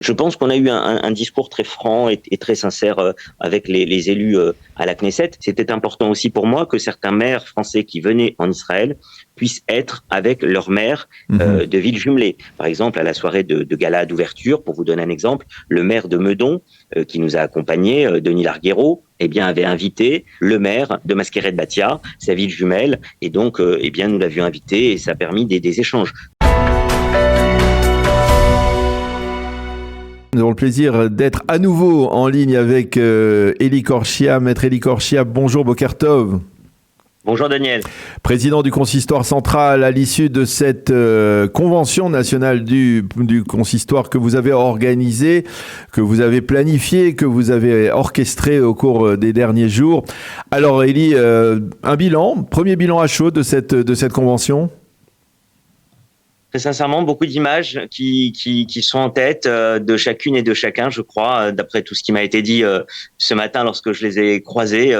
Je pense qu'on a eu un discours très franc et très sincère avec les élus à la Knesset. C'était important aussi pour moi que certains maires français qui venaient en Israël puissent être avec leurs maires de villes jumelées. Par exemple, à la soirée de gala d'ouverture, pour vous donner un exemple, le maire de Meudon, qui nous a accompagnés, Denis Larguero, eh bien, avait invité le maire de Masquerade-Batia, sa ville jumelle, et donc, eh bien, nous l'avions invité et ça a permis des échanges. Nous avons le plaisir d'être à nouveau en ligne avec Eli Korchia. Maître Eli Korchia, bonjour, Boker Tov. Bonjour Daniel. Président du consistoire central, à l'issue de cette convention nationale du consistoire que vous avez organisée, que vous avez planifiée, que vous avez orchestrée au cours des derniers jours. Alors Eli, un bilan, premier bilan à chaud de cette convention? Très sincèrement, beaucoup d'images qui sont en tête de chacune et de chacun, je crois, d'après tout ce qui m'a été dit ce matin lorsque je les ai croisés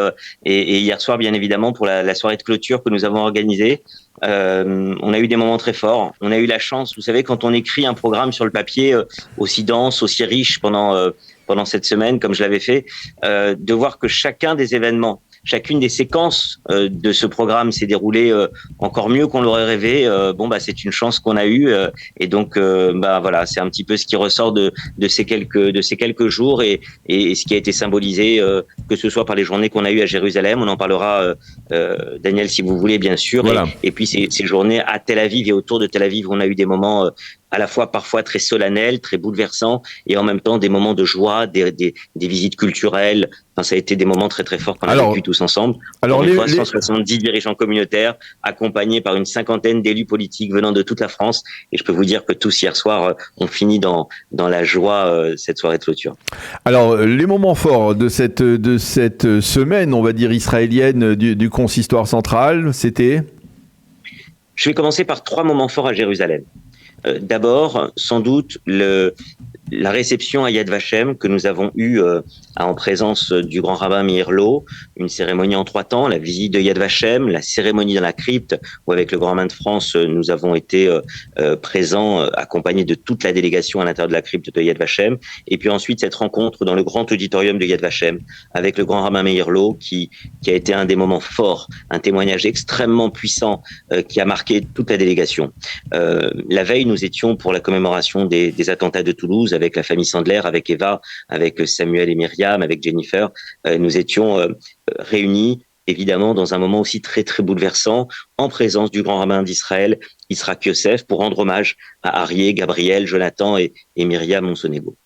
et hier soir, bien évidemment, pour la soirée de clôture que nous avons organisée. On a eu des moments très forts. On a eu la chance, vous savez, quand on écrit un programme sur le papier aussi dense, aussi riche pendant cette semaine, comme je l'avais fait, de voir que chacun des événements, chacune des séquences de ce programme s'est déroulée encore mieux qu'on l'aurait rêvé. C'est une chance qu'on a eue et donc voilà, c'est un petit peu ce qui ressort de ces quelques jours et ce qui a été symbolisé que ce soit par les journées qu'on a eues à Jérusalem. On en parlera, Daniel, si vous voulez, bien sûr. Voilà. Et puis ces journées à Tel Aviv et autour de Tel Aviv, on a eu des moments à la fois parfois très solennels, très bouleversants, et en même temps des moments de joie, des visites culturelles. Enfin, ça a été des moments très très forts qu'on a vécu tous ensemble. Alors, 170 dirigeants communautaires, accompagnés par une cinquantaine d'élus politiques venant de toute la France. Et je peux vous dire que tous hier soir ont fini dans la joie cette soirée de clôture. Alors, les moments forts de cette semaine, on va dire israélienne du consistoire central, c'était? Je vais commencer par 3 moments forts à Jérusalem. D'abord, sans doute, la réception à Yad Vashem que nous avons eue en présence du grand rabbin Meir Lo, une cérémonie en 3 temps, la visite de Yad Vashem, la cérémonie dans la crypte, où avec le grand rabbin de France, nous avons été présents, accompagnés de toute la délégation à l'intérieur de la crypte de Yad Vashem, et puis ensuite cette rencontre dans le grand auditorium de Yad Vashem, avec le grand rabbin Meir Lo, qui a été un des moments forts, un témoignage extrêmement puissant qui a marqué toute la délégation. La veille, nous étions pour la commémoration des attentats de Toulouse avec la famille Sandler, avec Eva, avec Samuel et Myriam, avec Jennifer. Nous étions réunis évidemment dans un moment aussi très très bouleversant en présence du grand rabbin d'Israël, Yitzhak Yosef, pour rendre hommage à Arié, Gabriel, Jonathan et Myriam Monsonego.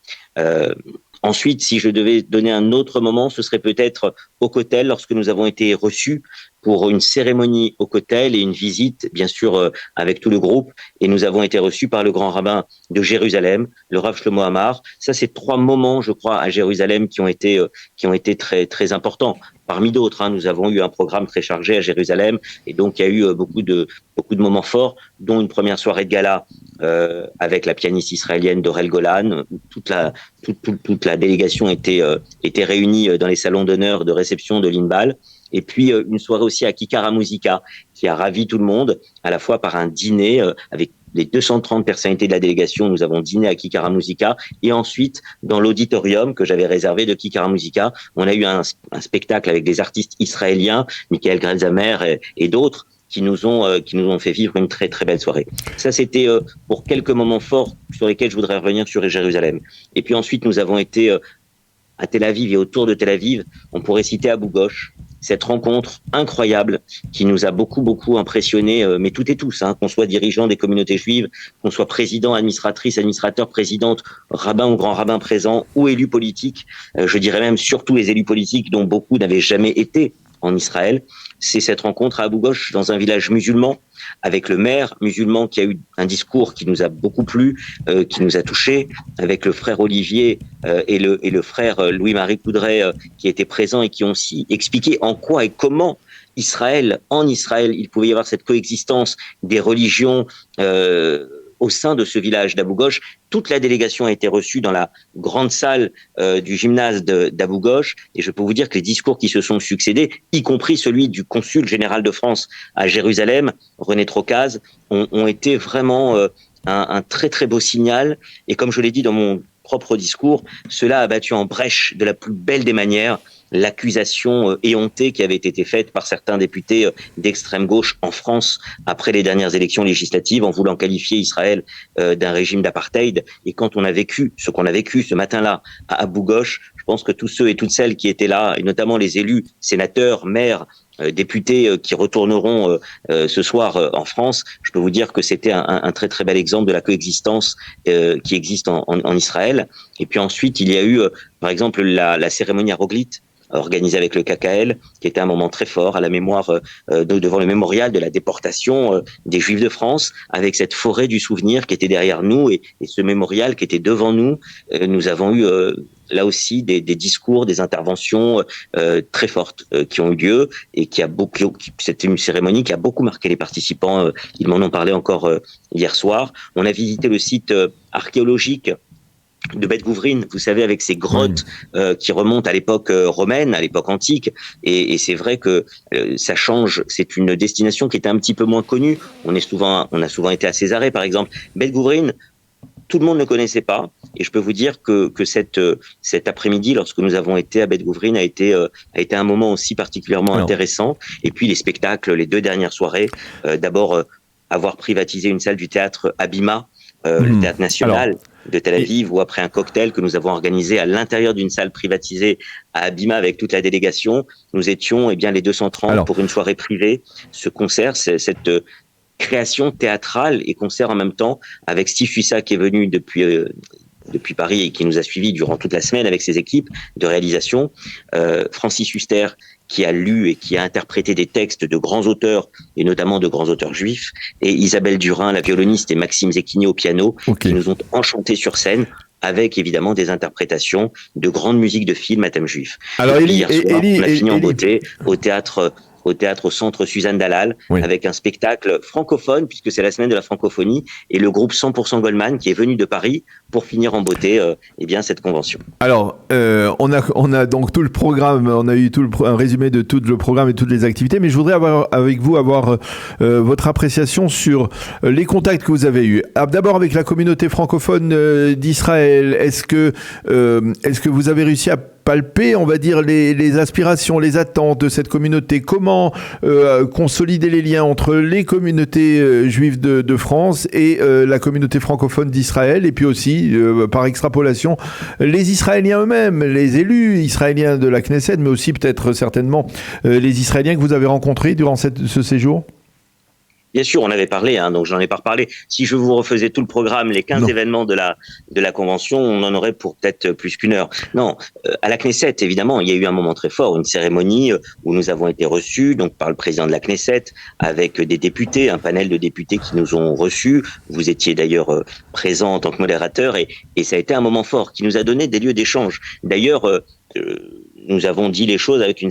Ensuite, si je devais donner un autre moment, ce serait peut-être au Kotel, lorsque nous avons été reçus pour une cérémonie au Kotel et une visite, bien sûr, avec tout le groupe. Et nous avons été reçus par le grand rabbin de Jérusalem, le Rav Shlomo Amar. Ça, c'est 3 moments, je crois, à Jérusalem qui ont été très, très importants. Parmi d'autres, nous avons eu un programme très chargé à Jérusalem. Et donc, il y a eu beaucoup de moments forts, dont une première soirée de gala avec la pianiste israélienne Dorel Golan, où toute la délégation était réunie dans les salons d'honneur de réception de l'Inbal. Et puis une soirée aussi à Kikar HaMuzika qui a ravi tout le monde, à la fois par un dîner avec les 230 personnalités de la délégation. Nous avons dîné à Kikar HaMuzika et ensuite dans l'auditorium que j'avais réservé de Kikar HaMuzika, on a eu un spectacle avec des artistes israéliens, Michael Grelzamer et d'autres, qui nous ont fait vivre une très très belle soirée. Ça, c'était pour quelques moments forts sur lesquels je voudrais revenir sur Jérusalem. Et puis ensuite, nous avons été à Tel Aviv et autour de Tel Aviv. On pourrait citer Abou Ghosh, cette rencontre incroyable qui nous a beaucoup impressionné, mais toutes et tous, qu'on soit dirigeant des communautés juives, qu'on soit président, administratrice, administrateur, présidente, rabbin ou grand rabbin présent, ou élu politique, je dirais même surtout les élus politiques dont beaucoup n'avaient jamais été en Israël. C'est cette rencontre à Abou Ghosh dans un village musulman avec le maire musulman qui a eu un discours qui nous a beaucoup plu, qui nous a touchés, avec le frère Olivier et le frère Louis-Marie Coudray qui étaient présents et qui ont aussi expliqué en quoi et comment en Israël, il pouvait y avoir cette coexistence des religions au sein de ce village d'Abou Ghosh. Toute la délégation a été reçue dans la grande salle du gymnase d'Abou Ghosh, et je peux vous dire que les discours qui se sont succédés, y compris celui du consul général de France à Jérusalem, René Trocaz, ont été vraiment un très très beau signal. Et comme je l'ai dit dans mon propre discours, cela a battu en brèche de la plus belle des manières l'accusation éhontée qui avait été faite par certains députés d'extrême gauche en France après les dernières élections législatives en voulant qualifier Israël d'un régime d'apartheid. Et quand on a vécu ce qu'on a vécu ce matin-là à Abu Ghosh, je pense que tous ceux et toutes celles qui étaient là, et notamment les élus, sénateurs, maires, députés qui retourneront ce soir en France, je peux vous dire que c'était un très très bel exemple de la coexistence qui existe en Israël. Et puis ensuite, il y a eu par exemple la cérémonie à Roglit, organisé avec le KKL, qui était un moment très fort à la mémoire devant le mémorial de la déportation des Juifs de France, avec cette forêt du souvenir qui était derrière nous et ce mémorial qui était devant nous. Nous avons eu là aussi des discours, des interventions très fortes qui ont eu lieu et c'était une cérémonie qui a beaucoup marqué les participants. Ils m'en ont parlé encore hier soir. On a visité le site archéologique de Beth Gouvrine, vous savez, avec ces grottes qui remontent à l'époque romaine, à l'époque antique, et c'est vrai que ça change. C'est une destination qui était un petit peu moins connue. On a souvent été à Césarée, par exemple. Beth Gouvrine, tout le monde ne connaissait pas, et je peux vous dire que cet après-midi, lorsque nous avons été à Beth Gouvrine, a été un moment aussi particulièrement intéressant. Et puis les spectacles, les 2 dernières soirées, d'abord avoir privatisé une salle du théâtre Abima, le théâtre national de Tel Aviv, où après un cocktail que nous avons organisé à l'intérieur d'une salle privatisée à Abima avec toute la délégation, nous étions les 230 pour une soirée privée. Ce concert, cette création théâtrale et concert en même temps avec Steve Fuissa qui est venu depuis Paris et qui nous a suivis durant toute la semaine avec ses équipes de réalisation, Francis Huster qui a lu et qui a interprété des textes de grands auteurs, et notamment de grands auteurs juifs, et Isabelle Durin, la violoniste, et Maxime Zecchini au piano, qui nous ont enchantés sur scène, avec évidemment des interprétations de grandes musiques de films à thème juif. Alors, hier soir, on a fini en beauté au théâtre Centre Suzanne Dalal, avec un spectacle francophone, puisque c'est la semaine de la francophonie, et le groupe 100% Goldman qui est venu de Paris pour finir en beauté cette convention. Alors, on a donc tout le programme, on a eu un résumé de tout le programme et toutes les activités, mais je voudrais avoir votre appréciation sur les contacts que vous avez eus. D'abord avec la communauté francophone d'Israël, est-ce que vous avez réussi à palper, on va dire, les aspirations, les attentes de cette communauté? Comment consolider les liens entre les communautés juives de France et la communauté francophone d'Israël, et puis aussi, par extrapolation, les Israéliens eux-mêmes, les élus israéliens de la Knesset, mais aussi peut-être certainement les Israéliens que vous avez rencontrés durant ce séjour? Bien sûr, on avait parlé, donc j'en ai pas reparlé. Si je vous refaisais tout le programme, les 15 événements de la convention, on en aurait pour peut-être plus qu'une heure. Non, à la Knesset, évidemment, il y a eu un moment très fort, une cérémonie où nous avons été reçus donc par le président de la Knesset, avec des députés, un panel de députés qui nous ont reçus. Vous étiez d'ailleurs présent en tant que modérateur, et ça a été un moment fort qui nous a donné des lieux d'échange. D'ailleurs, nous avons dit les choses avec une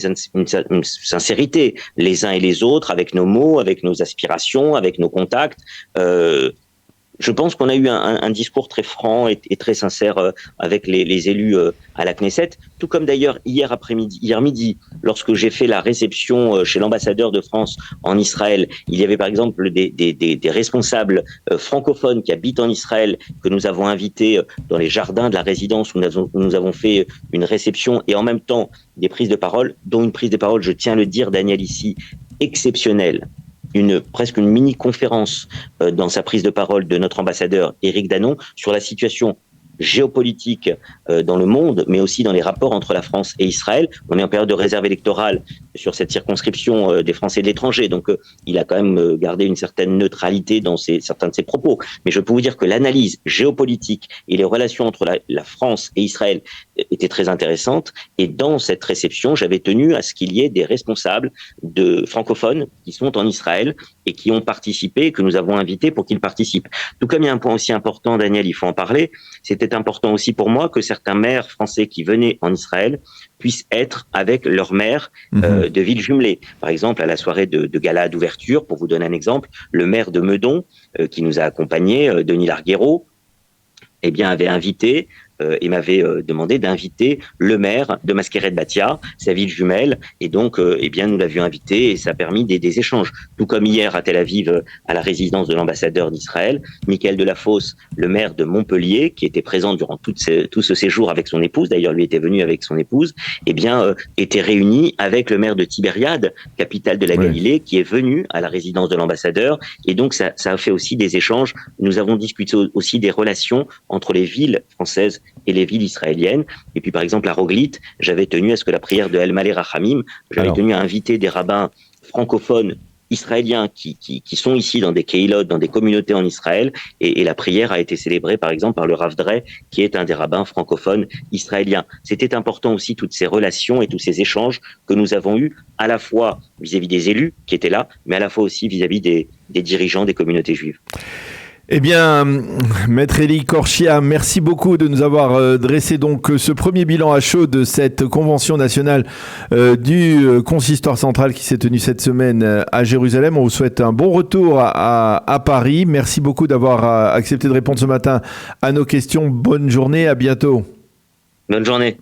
sincérité, les uns et les autres, avec nos mots, avec nos aspirations, avec nos contacts. Je pense qu'on a eu un discours très franc et très sincère avec les élus à la Knesset, tout comme d'ailleurs hier midi, lorsque j'ai fait la réception chez l'ambassadeur de France en Israël. Il y avait par exemple des responsables francophones qui habitent en Israël que nous avons invités dans les jardins de la résidence où nous avons fait une réception, et en même temps des prises de parole, dont une prise de parole, je tiens à le dire, Daniel, ici, exceptionnelle. Presque une mini-conférence dans sa prise de parole de notre ambassadeur Éric Danon sur la situation géopolitique dans le monde, mais aussi dans les rapports entre la France et Israël. On est en période de réserve électorale sur cette circonscription des Français de l'étranger, donc il a quand même gardé une certaine neutralité dans certains de ses propos. Mais je peux vous dire que l'analyse géopolitique et les relations entre la France et Israël étaient très intéressantes, et dans cette réception, j'avais tenu à ce qu'il y ait des responsables francophones qui sont en Israël et qui ont participé, que nous avons invités pour qu'ils participent. Tout comme il y a un point aussi important, Daniel, il faut en parler, c'était important aussi pour moi que certains maires français qui venaient en Israël puissent être avec leurs maires de villes jumelées. Par exemple, à la soirée de gala d'ouverture, pour vous donner un exemple, le maire de Meudon, qui nous a accompagnés, Denis Larguero, avait invité et m'avait demandé d'inviter le maire de Masquerade-Batia, sa ville jumelle, et donc eh bien nous l'avions invité et ça a permis des échanges. Tout comme hier à Tel Aviv, à la résidence de l'ambassadeur d'Israël, Michael Delafosse, le maire de Montpellier, qui était présent durant tout ce séjour avec son épouse, d'ailleurs lui était venu avec son épouse, eh bien était réuni avec le maire de Tibériade, capitale de la Galilée, qui est venu à la résidence de l'ambassadeur, et donc ça a fait aussi des échanges. Nous avons discuté aussi des relations entre les villes françaises et les villes israéliennes. Et puis par exemple à Roglit, j'avais tenu à ce que la prière de El Malé Rachamim, tenu à inviter des rabbins francophones israéliens qui sont ici dans des keilot, dans des communautés en Israël, et la prière a été célébrée par exemple par le Rav Drey, qui est un des rabbins francophones israéliens. C'était important aussi toutes ces relations et tous ces échanges que nous avons eus à la fois vis-à-vis des élus qui étaient là, mais à la fois aussi vis-à-vis des dirigeants des communautés juives. Eh bien, Maître Eli Korchia, merci beaucoup de nous avoir dressé donc ce premier bilan à chaud de cette convention nationale du consistoire central qui s'est tenue cette semaine à Jérusalem. On vous souhaite un bon retour à Paris. Merci beaucoup d'avoir accepté de répondre ce matin à nos questions. Bonne journée, à bientôt. Bonne journée.